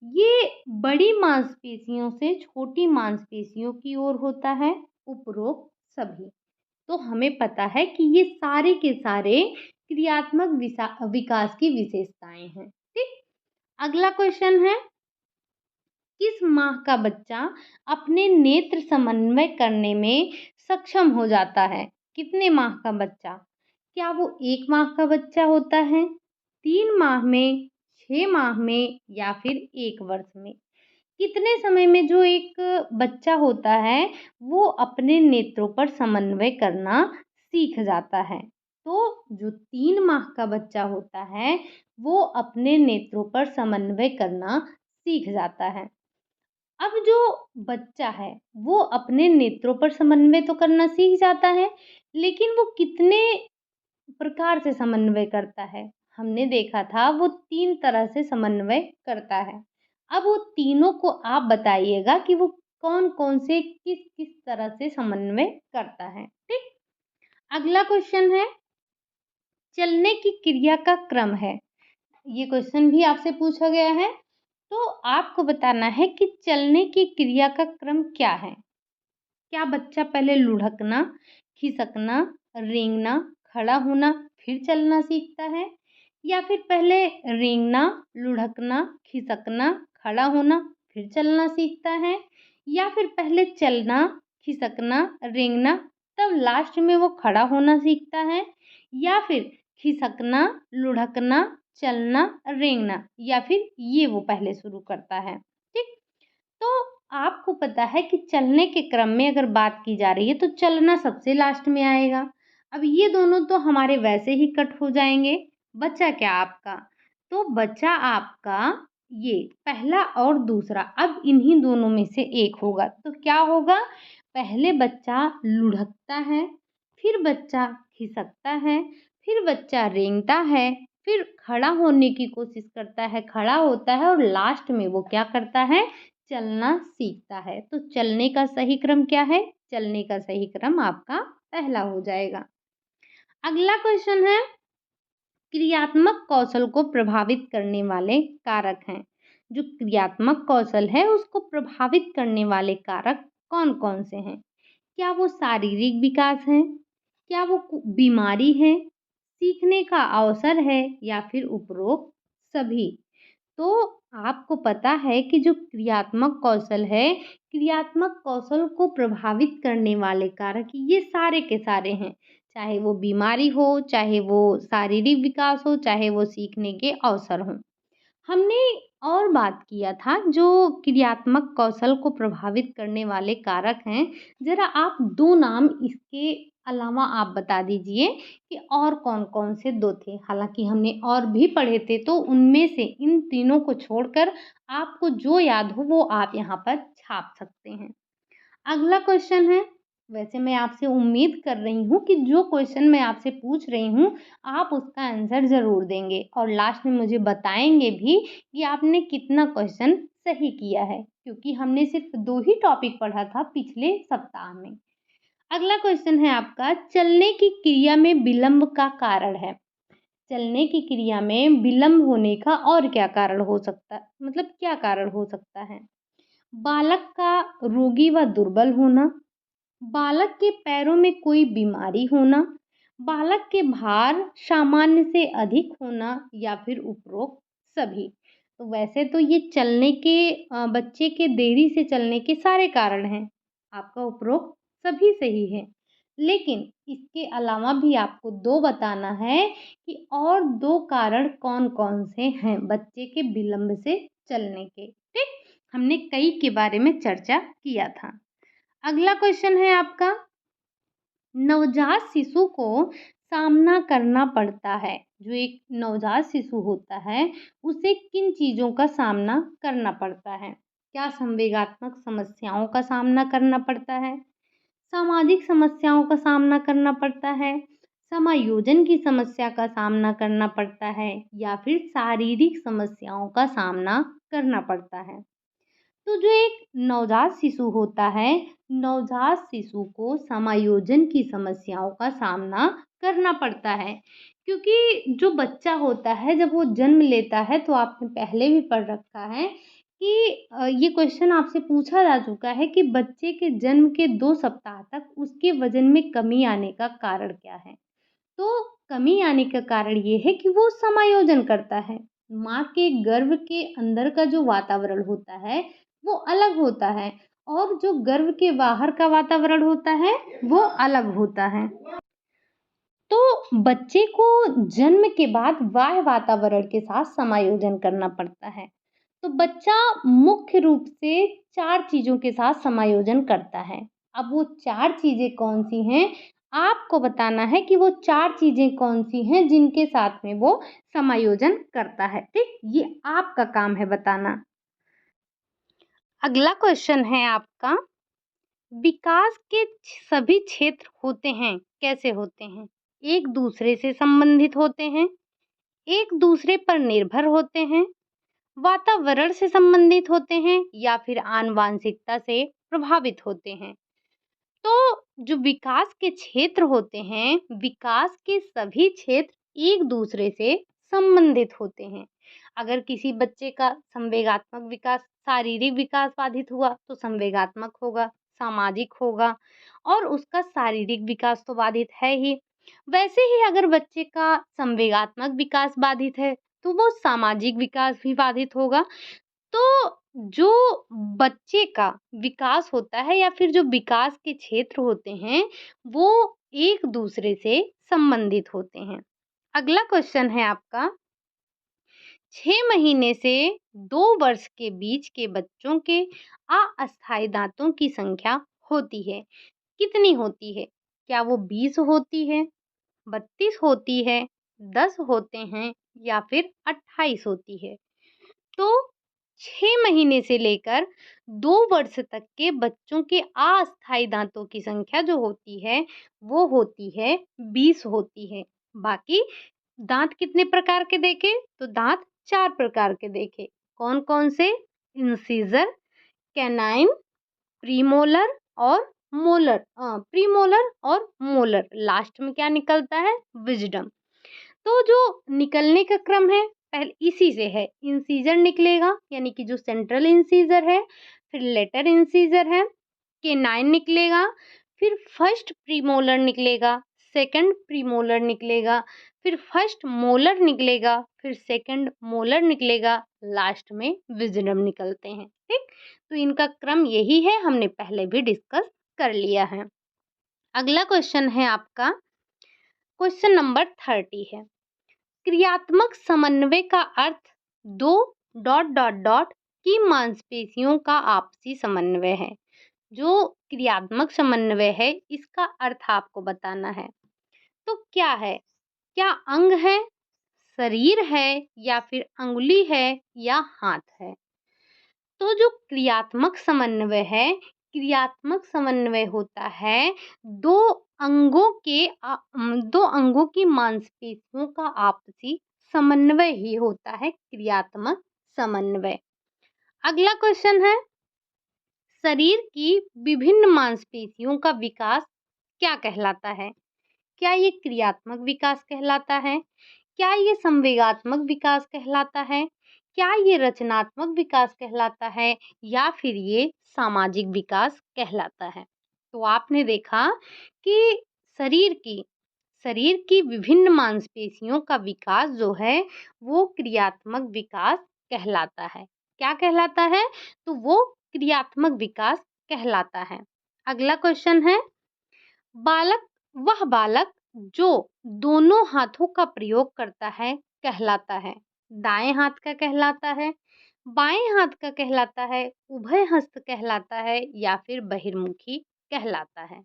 Speaker 1: ये बड़ी मांसपेशियों से छोटी मांसपेशियों की ओर होता है, उपरोक्त सभी। तो हमें पता है कि ये सारे के सारे क्रियात्मक विकास की विशेषताएं हैं, ठीक। अगला क्वेश्चन है, किस माह का बच्चा अपने नेत्र समन्वय करने में सक्षम हो जाता है? कितने माह का बच्चा? क्या वो 1 माह का बच्चा होता है, 3 माह में, 6 माह में, या फिर 1 वर्ष में? कितने समय में जो एक बच्चा होता है वो अपने नेत्रों पर समन्वय करना सीख जाता है? तो जो 3 माह का बच्चा होता है वो अपने नेत्रों पर समन्वय करना सीख जाता है। अब जो बच्चा है वो अपने नेत्रों पर समन्वय तो करना सीख जाता है, लेकिन वो कितने प्रकार से समन्वय करता है? हमने देखा था वो 3 तरह से समन्वय करता है। अब वो तीनों को आप बताइएगा कि वो कौन-कौन से किस-किस तरह से समन्वय करता है, ठीक? अगला क्वेश्चन है, चलने की क्रिया का क्रम है। ये क्वेश्चन भी आपसे पूछा गया है, तो आपको बताना है कि चलने की क्रिया का क्रम क्या है? क्या बच्चा पहले लुढ़कना, खिसकना, रेंगना, खड़ा होना, फिर चलना सीखता है? या फिर पहले रेंगना, लुढ़कना, खिसकना, खड़ा होना, फिर चलना सीखता है? या फिर पहले चलना, खिसकना, रेंगना, तब लास्ट में वो खड़ा होना सीखता है? या फिर खिसकना, लुढ़कना, चलना, रेंगना, या फिर ये वो पहले शुरू करता है, ठीक? तो आपको पता है कि चलने के क्रम में अगर बात की जा रही है तो चलना सबसे लास्ट में आएगा। अब ये दोनों तो हमारे वैसे ही कट हो जाएंगे, बचा क्या आपका? तो बचा आपका ये पहला और दूसरा। अब इन्हीं दोनों में से एक होगा, तो क्या होगा? पहले बच्चा लुढ़कता है, फिर बच्चा खिसकता है, फिर बच्चा रेंगता है, फिर खड़ा होने की कोशिश करता है, खड़ा होता है, और लास्ट में वो क्या करता है? चलना सीखता है। तो चलने का सही क्रम क्या है? चलने का सही क्रम आपका पहला हो जाएगा। अगला क्वेश्चन है, क्रियात्मक कौशल को प्रभावित करने वाले कारक हैं। जो क्रियात्मक कौशल है उसको प्रभावित करने वाले कारक कौन कौन से हैं? क्या वो शारीरिक विकास है, क्या वो बीमारी है, सीखने का अवसर है, या फिर उपरोक्त सभी? तो आपको पता है कि जो क्रियात्मक कौशल है, क्रियात्मक कौशल को प्रभावित करने वाले कारक ये सारे के सारे हैं। चाहे वो बीमारी हो, चाहे वो शारीरिक विकास हो, चाहे वो सीखने के अवसर हों। हमने और बात किया था जो क्रियात्मक कौशल को प्रभावित करने वाले कारक हैं, ज़रा आप 2 नाम इसके अलावा आप बता दीजिए कि और कौन-कौन से 2 थे? हालाँकि हमने और भी पढ़े थे, तो उनमें से इन तीनों को छोड़कर आपको जो याद हो वो आप यहाँ पर छाप सकते हैं। अगला क्वेश्चन है, वैसे मैं आपसे उम्मीद कर रही हूँ कि जो क्वेश्चन मैं आपसे पूछ रही हूँ, आप उसका आंसर ज़रूर देंगे और लास्ट में मुझे बताएँगे भी कि आपने कितना क्वेश्चन सही किया है, क्योंकि हमने सिर्फ 2 ही टॉपिक पढ़ा था पिछले सप्ताह में। अगला क्वेश्चन है आपका, चलने की क्रिया में विलंब का कारण है। चलने की क्रिया में विलंब होने का और क्या कारण हो सकता है, मतलब क्या कारण हो सकता है? बालक का रोगी व दुर्बल होना, बालक के पैरों में कोई बीमारी होना, बालक के भार सामान्य से अधिक होना, या फिर उपरोक्त सभी। तो वैसे तो ये चलने के बच्चे के देरी से चलने के सारे कारण हैं, आपका उपरोक्त सभी सही है। लेकिन इसके अलावा भी आपको 2 बताना है कि और 2 कारण कौन-कौन से हैं बच्चे के विलंब से चलने के, ठीक? हमने कई के बारे में चर्चा किया था। अगला क्वेश्चन है आपका, नवजात शिशु को सामना करना पड़ता है। जो एक नवजात शिशु होता है उसे किन चीज़ों का सामना करना पड़ता है? क्या संवेगात्मक समस्याओं का सामना करना पड़ता है, सामाजिक समस्याओं का सामना करना पड़ता है, समायोजन की समस्या का सामना करना पड़ता है, या फिर शारीरिक समस्याओं का सामना करना पड़ता है? तो जो एक नवजात शिशु होता है, नवजात शिशु को समायोजन की समस्याओं का सामना करना पड़ता है, क्योंकि जो बच्चा होता है जब वो जन्म लेता है, तो आपने पहले भी पढ़ रखा है कि ये क्वेश्चन आपसे पूछा जा चुका है कि बच्चे के जन्म के 2 सप्ताह तक उसके वजन में कमी आने का कारण क्या है? तो कमी आने का कारण ये है कि वो समायोजन करता है। माँ के गर्भ के अंदर का जो वातावरण होता है वो अलग होता है, और जो गर्भ के बाहर का वातावरण होता है वो अलग होता है। तो बच्चे को जन्म के बाद बाह्य वातावरण के साथ समायोजन करना पड़ता है। तो बच्चा मुख्य रूप से 4 चीज़ों के साथ समायोजन करता है। अब वो 4 चीज़ें कौन-सी हैं? आपको बताना है कि वो 4 चीज़ें कौन-सी हैं जिनके साथ में वो समायोजन करता है, ठीक? ये आपका काम है बताना। अगला क्वेश्चन है आपका, विकास के सभी क्षेत्र होते हैं, कैसे होते हैं? एक दूसरे से संबंधित होते हैं, एक दूसरे पर निर्भर होते हैं, वातावरण से संबंधित होते हैं, या फिर आनुवांशिकता से प्रभावित होते हैं। तो जो विकास के क्षेत्र होते हैं, विकास के सभी क्षेत्र एक दूसरे से संबंधित होते हैं। अगर किसी बच्चे का संवेगात्मक विकास, शारीरिक विकास बाधित हुआ तो संवेगात्मक होगा, सामाजिक होगा, और उसका शारीरिक विकास तो बाधित है ही। वैसे ही अगर बच्चे का संवेगात्मक विकास बाधित है तो वो सामाजिक विकास भी बाधित होगा। तो जो बच्चे का विकास होता है, या फिर जो विकास के क्षेत्र होते हैं, वो एक दूसरे से संबंधित होते हैं। अगला क्वेश्चन है आपका, 6 महीने से 2 वर्ष के बीच के बच्चों के अस्थायी दांतों की संख्या होती है, कितनी होती है? क्या वो 20 होती है, 32 होती है, 10 होते हैं, या फिर 28 होती है? तो 6 महीने से लेकर 2 वर्ष तक के बच्चों के अस्थायी दांतों की संख्या जो होती है वो होती है 20 होती है। बाकी दांत कितने प्रकार के देखे? तो दांत 4 प्रकार के देखे। कौन-कौन से? इंसिजर, कैनाइन, प्रीमोलर और मोलर, प्रीमोलर और मोलर, लास्ट में क्या निकलता है? विजडम। तो जो निकलने का क्रम है पहले इसी से है, इंसीजर निकलेगा यानी कि जो सेंट्रल इंसीजर है, फिर लेटर इंसीजर है, केनाइन निकलेगा, फिर फर्स्ट प्रीमोलर निकलेगा, सेकंड प्रीमोलर निकलेगा, फिर फर्स्ट मोलर निकलेगा, फिर सेकंड मोलर निकलेगा, लास्ट में विजडम निकलते हैं। ठीक, तो इनका क्रम यही है, हमने पहले भी डिस्कस कर लिया है। अगला क्वेश्चन है आपका, क्वेश्चन नंबर 30 है, क्रियात्मक समन्वय का अर्थ दो डॉट डॉट डॉट की मांसपेशियों का आपसी समन्वय है। जो क्रियात्मक समन्वय है इसका अर्थ आपको बताना है। तो क्या है? क्या अंग है, शरीर है, या फिर अंगुली है, या हाथ है? तो जो क्रियात्मक समन्वय है, क्रियात्मक समन्वय होता है दो दो अंगों की मांसपेशियों का आपसी समन्वय ही होता है क्रियात्मक समन्वय। अगला क्वेश्चन है, शरीर की विभिन्न मांसपेशियों का विकास क्या कहलाता है? क्या ये क्रियात्मक विकास कहलाता है? क्या ये संवेगात्मक विकास कहलाता है? क्या ये रचनात्मक विकास कहलाता है, या फिर ये सामाजिक विकास कहलाता है? तो आपने देखा कि शरीर की शरीर की विभिन्न मांसपेशियों का विकास जो है वो क्रियात्मक विकास कहलाता है। क्या कहलाता है? तो वो क्रियात्मक विकास कहलाता है। अगला क्वेश्चन है, बालक वह बालक जो दोनों हाथों का प्रयोग करता है कहलाता है। दाएं हाथ का कहलाता है, बाएं हाथ का कहलाता है, उभय हस्त कहलाता है, या फिर बहिर्मुखी कहलाता है।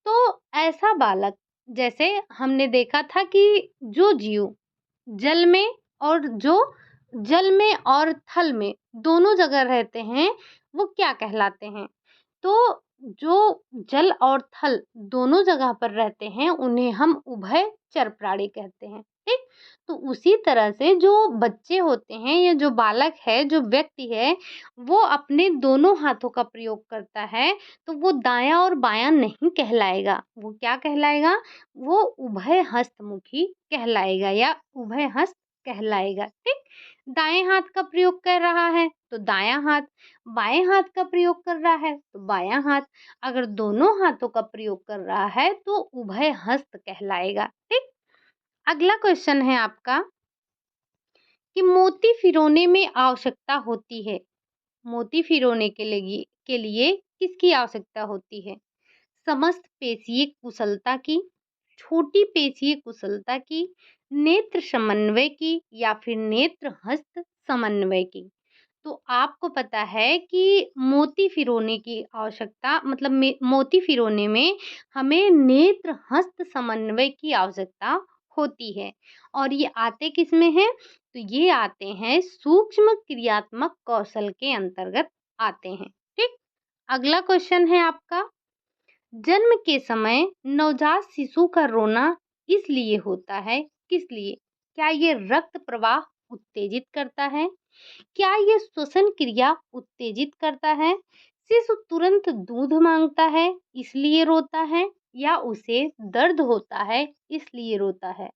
Speaker 1: तो ऐसा बालक, जैसे हमने देखा था कि जो जीव जल में और जो जल में और थल में दोनों जगह रहते हैं वो क्या कहलाते हैं? तो जो जल और थल दोनों जगह पर रहते हैं उन्हें हम उभयचर प्राणी कहते हैं। ठीक, तो उसी तरह से जो बच्चे होते हैं या जो बालक है, जो व्यक्ति है, वो अपने दोनों हाथों का प्रयोग करता है, तो वो दायां और बायां नहीं कहलाएगा। वो क्या कहलाएगा? वो उभय हस्तमुखी कहलाएगा या उभय हस्त कहलाएगा। ठीक, दाएं हाथ का प्रयोग कर रहा है तो दायां हाथ, बाएं हाथ का प्रयोग कर रहा है तो बायां हाथ, अगर दोनों हाथों का प्रयोग कर रहा है तो उभय हस्त कहलाएगा। ठीक, अगला क्वेश्चन है आपका कि मोती फिरोने में आवश्यकता होती है। मोती फिरोने के लिए किसकी आवश्यकता होती है? समस्त पेशीय कुशलता की, छोटी पेशीय कुशलता की, नेत्र समन्वय की, या फिर नेत्र हस्त समन्वय की। तो आपको पता है कि मोती फिरोने की आवश्यकता मतलब मोती फिरोने में हमें नेत्र हस्त समन्वय की आवश्यकता होती है। और ये आते किस में हैं? तो ये आते हैं सूक्ष्म क्रियात्मक कौशल के अंतर्गत आते हैं। ठीक, अगला क्वेश्चन है आपका, जन्म के समय नवजात शिशु का रोना इसलिए होता है, किस लिए? क्या ये रक्त प्रवाह उत्तेजित करता है? क्या ये श्वसन क्रिया उत्तेजित करता है? शिशु तुरंत दूध मांगता है इसलिए रोता है, या उसे दर्द होता है इसलिए रोता है?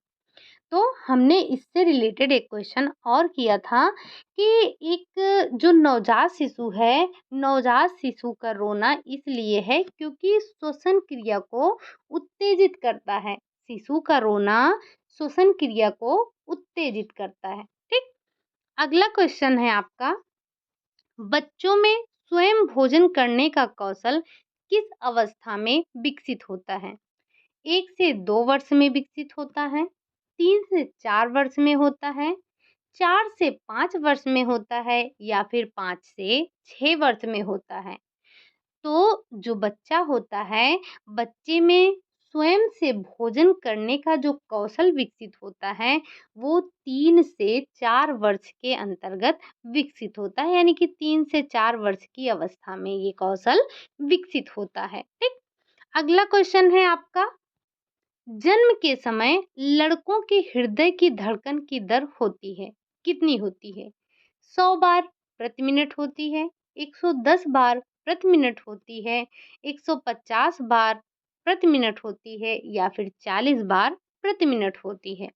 Speaker 1: तो हमने इससे रिलेटेड एक क्वेश्चन और किया था कि एक जो नवजात शिशु है, नवजात शिशु का रोना इसलिए है क्योंकि श्वसन क्रिया को उत्तेजित करता है। शिशु का रोना श्वसन क्रिया को उत्तेजित करता है। ठीक, अगला क्वेश्चन है आपका, बच्चों में स्वयं भोजन करने का कौशल किस अवस्था में विकसित होता है? 1 से 2 वर्ष में विकसित होता है, 3 से 4 वर्ष में होता है, 4 से 5 वर्ष में होता है, या फिर 5 से 6 वर्ष में होता है? तो जो बच्चा होता है, बच्चे में स्वयं से भोजन करने का जो कौशल विकसित होता है, वो 3 से 4 वर्ष के अंतर्गत विकसित होता है, यानी कि 3 से 4 वर्ष की अवस्था में ये कौशल विकसित होता है। ठीक, अगला क्वेश्चन है आपका, जन्म के समय लड़कों के हृदय की धड़कन की दर होती है, कितनी होती है? 100 बार प्रति मिनट होती है, 110 बार प्रति मिनट होती है, 150 बार प्रति मिनट होती है या फिर 40 बार प्रति मिनट होती है।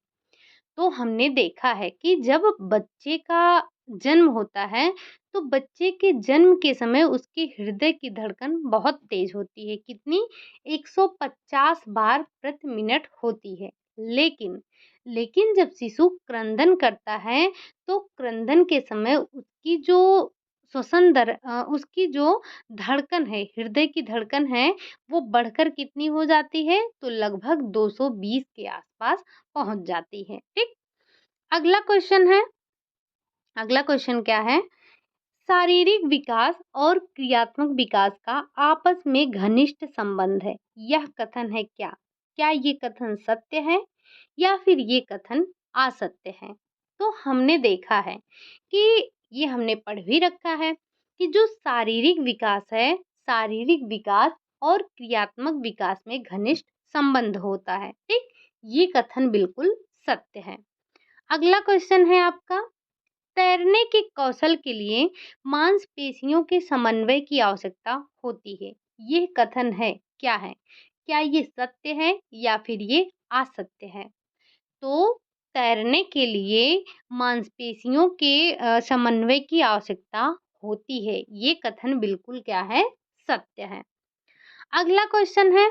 Speaker 1: तो हमने देखा है कि जब बच्चे का जन्म होता है, तो बच्चे के जन्म के समय उसके हृदय की धड़कन बहुत तेज होती है। कितनी? 150 बार प्रति मिनट होती है। लेकिन लेकिन जब शिशु क्रंदन करता है, तो क्रंदन के समय उसकी जो उसकी जो धड़कन है, हृदय की धड़कन है, वो बढ़कर कितनी हो जाती है? तो लगभग 220 के आसपास पहुँच जाती है। ठीक? अगला क्वेश्चन है, अगला क्वेश्चन क्या है? शारीरिक विकास और क्रियात्मक विकास का आपस में घनिष्ठ संबंध है। यह कथन है क्या? क्या ये कथन सत्य है या फिर ये कथन असत्य है? तो हमने देखा है कि ये हमने पढ़ भी रखा है कि जो शारीरिक विकास है, शारीरिक विकास और क्रियात्मक विकास में घनिष्ठ संबंध होता है। ठीक? ये कथन बिल्कुल सत्य है। अगला क्वेश्चन है आपका, तैरने के कौशल के लिए मांसपेशियों के समन्वय की आवश्यकता होती है। यह कथन है क्या है? क्या ये सत्य है या फिर ये असत्य है? तो तैरने के लिए मांसपेशियों के समन्वय की आवश्यकता होती है। ये कथन बिल्कुल क्या है? सत्य है। अगला क्वेश्चन है,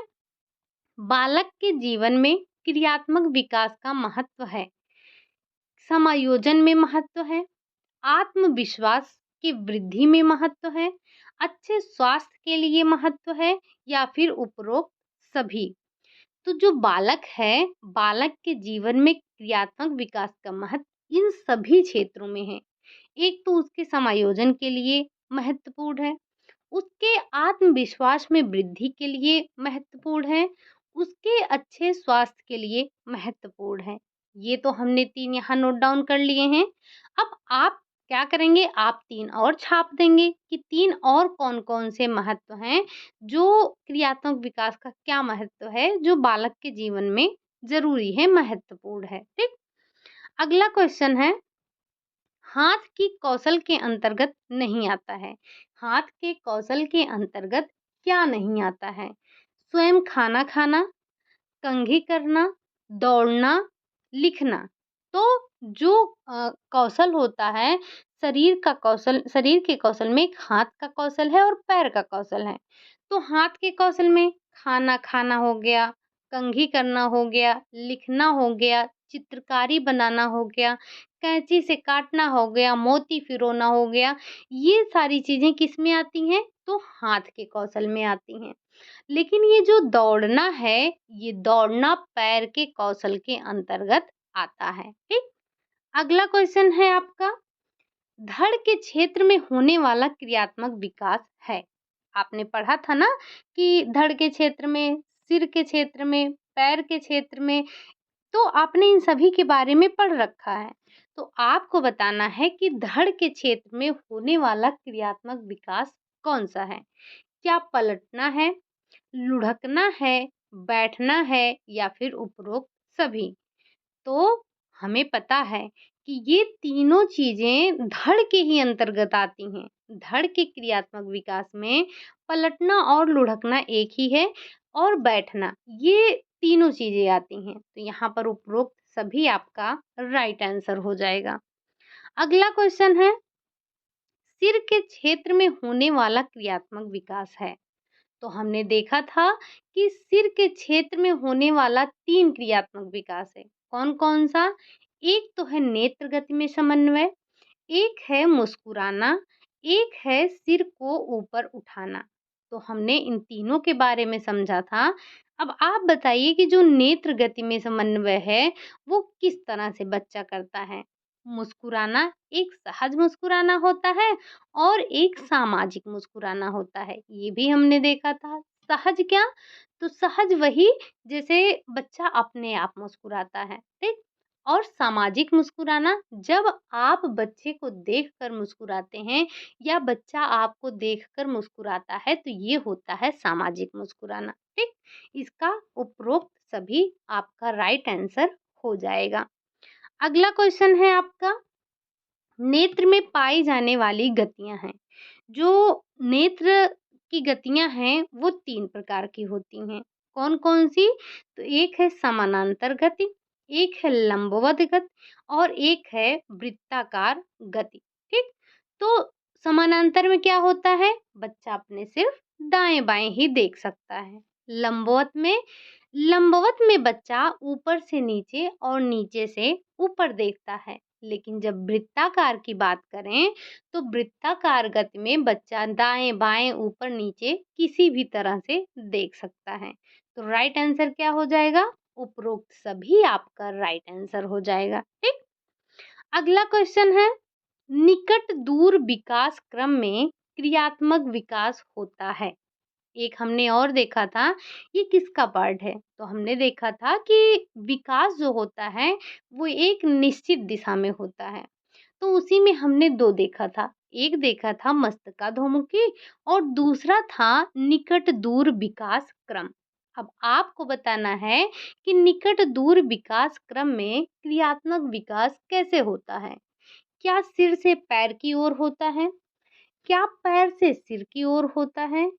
Speaker 1: बालक के जीवन में क्रियात्मक विकास का महत्व है, समायोजन में महत्व है, आत्मविश्वास की वृद्धि में महत्व है, अच्छे स्वास्थ्य के लिए महत्व है या फिर उपरोक्त सभी? तो जो बालक है, बालक के जीवन में क्रियात्मक विकास का महत्व इन सभी क्षेत्रों में है। एक तो उसके समायोजन के लिए महत्वपूर्ण है, उसके आत्मविश्वास में वृद्धि के लिए महत्वपूर्ण है, उसके अच्छे स्वास्थ्य के लिए महत्वपूर्ण है। ये तो हमने 3 यहाँ नोट डाउन कर लिए हैं। अब आप क्या करेंगे? आप 3 और छाप देंगे कि 3 और कौन-कौन से महत्व हैं, जो क्रियात्मक विकास का क्या महत्व है, जो बालक के जीवन में ज़रूरी है, महत्वपूर्ण है। ठीक? अगला क्वेश्चन है, हाथ की कौशल के अंतर्गत नहीं आता है। हाथ के कौशल के अंतर्गत क्या नहीं आता है? स्वयं खाना खाना, कंघी करना, दौड़ना, लिखना। तो जो कौशल होता है, शरीर का कौशल, शरीर के कौशल में एक हाथ का कौशल है और पैर का कौशल है। तो हाथ के कौशल में खाना खाना हो गया, कंघी करना हो गया, लिखना हो गया, चित्रकारी बनाना हो गया, कैंची से काटना हो गया, मोती पिरोना हो गया। ये सारी चीज़ें किस में आती हैं? तो हाथ के कौशल में आती हैं। लेकिन ये जो दौड़ना है, ये दौड़ना पैर के कौशल के अंतर्गत आता है। ठीक? अगला क्वेश्चन है आपका, धड़ के क्षेत्र में होने वाला क्रियात्मक विकास है। आपने पढ़ा था ना कि धड़ के क्षेत्र में, सिर के क्षेत्र में, पैर के क्षेत्र में, तो आपने इन सभी के बारे में पढ़ रखा है। तो आपको बताना है कि धड़ के क्षेत्र में होने वाला क्रियात्मक विकास कौन-सा है? क्या पलटना है, लुढ़कना है, बैठना है या फिर उपरोक्त सभी? तो हमें पता है कि ये तीनों चीज़ें धड़ के ही अंतर्गत आती हैं। धड़ के क्रियात्मक विकास में पलटना और लुढ़कना एक ही है और बैठना, ये तीनों चीज़ें आती हैं। तो यहाँ पर उपरोक्त सभी आपका राइट आंसर हो जाएगा। अगला क्वेश्चन है, सिर के क्षेत्र में होने वाला क्रियात्मक विकास है। तो हमने देखा था कि सिर के क्षेत्र में होने वाला 3 क्रियात्मक विकास है। कौन-कौन सा? एक तो है नेत्र गति में समन्वय, एक है मुस्कुराना, एक है सिर को ऊपर उठाना। तो हमने इन तीनों के बारे में समझा था। अब आप बताइए कि जो नेत्र गति में समन्वय है, वो किस तरह से बच्चा करता है? मुस्कुराना एक सहज मुस्कुराना होता है और एक सामाजिक मुस्कुराना होता है। ये भी हमने देखा था। सहज क्या? तो सहज वही जैसे बच्चा अपने आप मुस्कुराता है, ठीक? और सामाजिक मुस्कुराना जब आप बच्चे को देखकर मुस्कुराते हैं या बच्चा आपको देखकर मुस्कुराता है, तो ये होता है सामाजिक मुस्कुराना। ठीक? इसका उपरोक्त सभी आपका राइट आंसर हो जाएगा। अगला क्वेश्चन है आपका, नेत्र में पाई जाने वाली गतियाँ हैं। जो नेत्र की गतियाँ हैं वो 3 प्रकार की होती हैं। कौन-कौन सी? तो एक है समानांतर गति, एक है लंबवत गति और एक है वृत्ताकार गति, ठीक? तो समानांतर में क्या होता है? बच्चा अपने सिर्फ दाएँ-बाएँ ही देख सकता है। लंबवत में बच्चा ऊपर से नीचे और नीचे से ऊपर देखता है। लेकिन जब वृत्ताकार की बात करें तो वृत्ताकार गति में बच्चा दाएं बाएं ऊपर नीचे किसी भी तरह से देख सकता है। तो राइट आंसर क्या हो जाएगा? उपरोक्त सभी आपका राइट आंसर हो जाएगा, ठीक। अगला क्वेश्चन है, निकट दूर विकास क्रम में क्रियात्मक विकास होता है। एक हमने और देखा था, ये किसका पार्ट है? तो हमने देखा था कि विकास जो होता है वो एक निश्चित दिशा में होता है। तो उसी में हमने 2 देखा था। एक देखा था मस्तकाधोमुखी और दूसरा था निकट दूर विकास क्रम। अब आपको बताना है कि निकट दूर विकास क्रम में क्रियात्मक विकास कैसे होता है? क्या सिर से पैर की ओर होता है? क्या पैर से सिर की ओर होता है?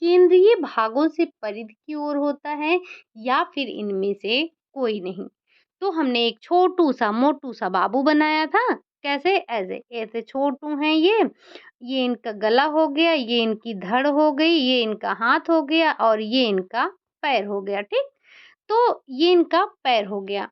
Speaker 1: केंद्रीय भागों से परिधि की ओर होता है या फिर इनमें से कोई नहीं? तो हमने एक छोटू-सा, मोटू-सा बाबू बनाया था। कैसे? ऐसे, ऐसे छोटू हैं ये इनका गला हो गया, ये इनकी धड़ हो गई, ये इनका हाथ हो गया और ये इनका पैर हो गया, ठीक? तो ये इनका पैर हो गया।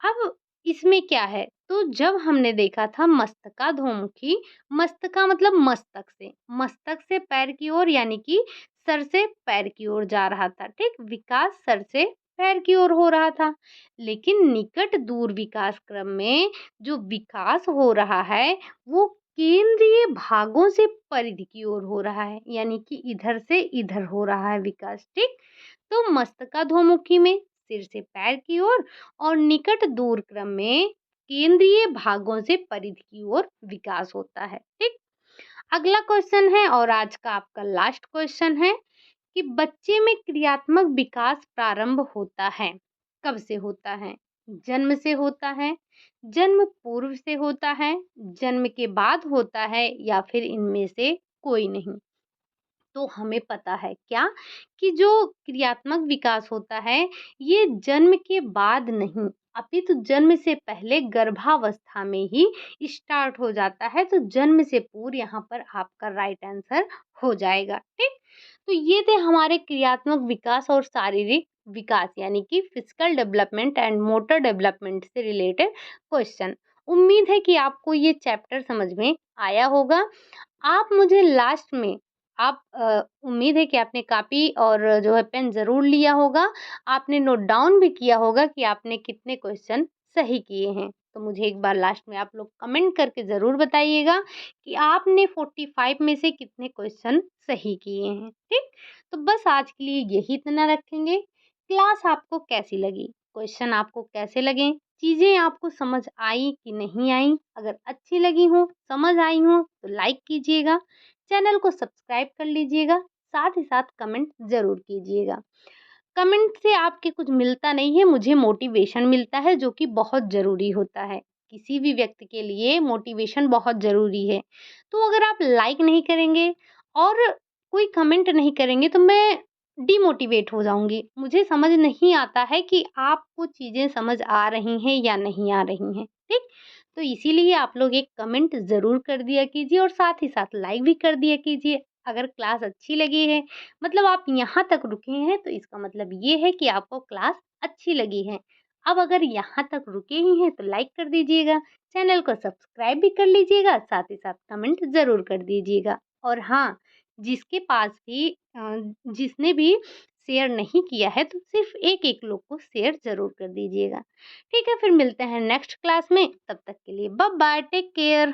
Speaker 1: अब इसमें क्या है? तो जब हमने देखा था मस्तकाधोमुखी, मस्तका मतलब मस्तक से पैर की ओर यानी कि सर से पैर की ओर जा रहा था, ठीक? विकास सर से पैर की ओर हो रहा था। लेकिन निकट दूर विकास क्रम में जो विकास हो रहा है, वो केंद्रीय भागों से परिधि की ओर हो रहा है, यानी कि इधर से इधर हो रहा है विकास, ठीक? तो मस्तकाधोमुखी में सिर से पैर की ओर और निकट दूर क्रम में केंद्रीय भागों से परिधि की ओर विकास होता है, ठीक। अगला क्वेश्चन है और आज का आपका लास्ट क्वेश्चन है कि बच्चे में क्रियात्मक विकास प्रारंभ होता है, कब से होता है? जन्म से होता है, जन्म पूर्व से होता है, जन्म के बाद होता है या फिर इनमें से कोई नहीं? तो हमें पता है क्या कि जो क्रियात्मक विकास होता है ये जन्म के बाद नहीं अपितु जन्म से पहले गर्भावस्था में ही स्टार्ट हो जाता है। तो जन्म से पूर्व यहाँ पर आपका राइट आंसर हो जाएगा, ठीक। तो ये थे हमारे क्रियात्मक विकास और शारीरिक विकास यानी कि physical development and motor development से रिलेटेड क्वेश्चन। उम्मीद है कि आपको ये चैप्टर समझ में आया होगा। आप मुझे लास्ट में आप उम्मीद है कि आपने कॉपी और जो है पेन ज़रूर लिया होगा। आपने नोट डाउन भी किया होगा कि आपने कितने क्वेश्चन सही किए हैं। तो मुझे एक बार लास्ट में आप लोग कमेंट करके ज़रूर बताइएगा कि आपने 45 में से कितने क्वेश्चन सही किए हैं, ठीक? तो बस आज के लिए यही इतना रखेंगे। क्लास आपको कैसी लगी? क्वेश्चन आपको कैसे लगे? चीज़ें आपको समझ आई कि नहीं आई? अगर अच्छी लगी हो, समझ आई हो तो लाइक कीजिएगा। चैनल को सब्सक्राइब कर लीजिएगा, साथ ही साथ कमेंट ज़रूर कीजिएगा। कमेंट से आपके कुछ मिलता नहीं है, मुझे मोटिवेशन मिलता है जो कि बहुत ज़रूरी होता है। किसी भी व्यक्ति के लिए मोटिवेशन बहुत ज़रूरी है। तो अगर आप लाइक नहीं करेंगे और कोई कमेंट नहीं करेंगे तो मैं डिमोटिवेट हो जाऊँगी। मुझे समझ नहीं आता है कि आपको चीज़ें समझ आ रही हैं या नहीं आ रही हैं, ठीक? तो इसीलिए आप लोग एक कमेंट ज़रूर कर दिया कीजिए और साथ ही साथ लाइक भी कर दिया कीजिए। अगर क्लास अच्छी लगी है मतलब आप यहाँ तक रुके हैं तो इसका मतलब ये है कि आपको क्लास अच्छी लगी है। अब अगर यहाँ तक रुके ही हैं तो लाइक कर दीजिएगा, चैनल को सब्सक्राइब भी कर लीजिएगा, साथ ही साथ कमेंट ज़रूर कर दीजिएगा। और हाँ, जिसके पास भी जिसने भी शेयर नहीं किया है तो सिर्फ़ एक-एक लोग को शेयर ज़रूर कर दीजिएगा। ठीक है, फिर मिलते हैं नेक्स्ट क्लास में, तब तक के लिए बाय बाय, टेक केयर।